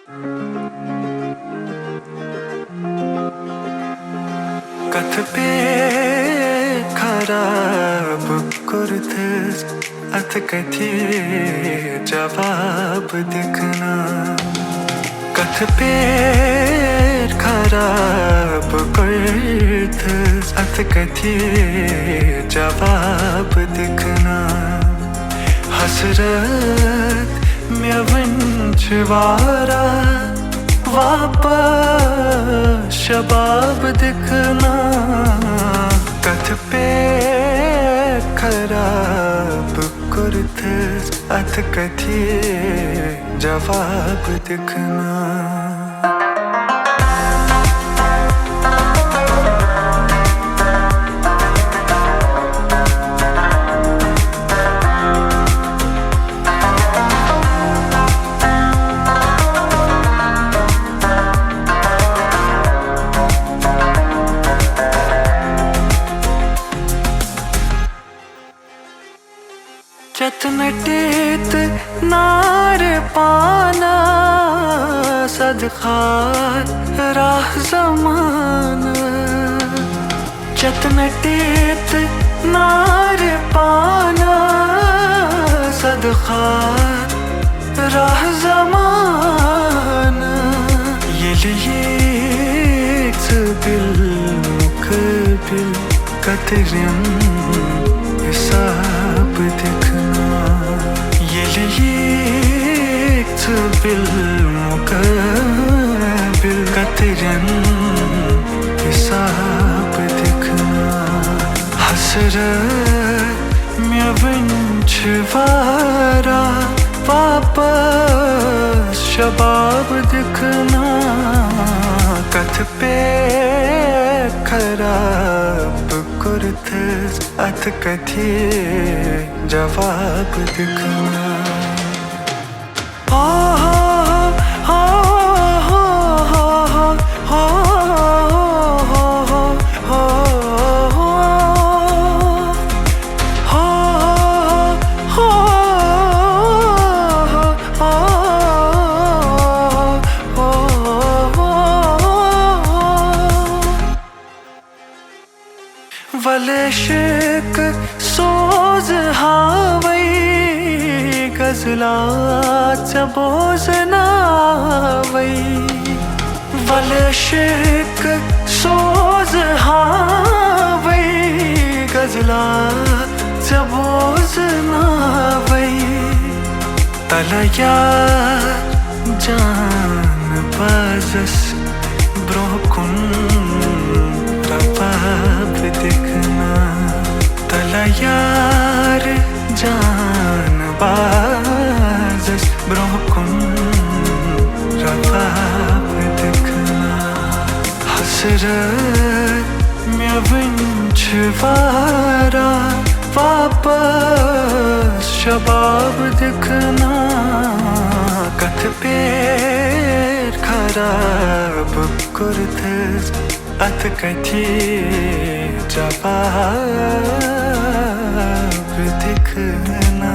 कथ पे खराब कुर्तस अथ कथी जवाब दिखना कथ पे खराब कुर्तस अथ कथी जवाब दिखना हसरत में वंशवारा वापस शबाब दिखना कथ पे खराब कुर्तस अथ कथी जवाब दिखना चतनटेत नार पाना सदखात राह ज़माना चतनटेत नार पाना सदखात राह ज़माना ये लिए बिल मुकबिल कतरन हिसाब दिखना ये बिल मुकबिल कतरन हिसाब दिखना हसरत में वंशवारा वापस शबाब दिखना कथ पे खराब कुर्तस अथ कथी जवाब दिखना वलशिक सोज हावई गजलात बोझ नावई वलशिक सोज हावई गजलात बोझ नावई तलया जान बाजस ब्रोकुन रवाब दिखना तलयार जान बाजस ब्रोकुन रवाब दिखना हसरत में वंशवारा वापस शबाब दिखना कथ पे खराब कुर्तस अथ कथी जवाब दिखना।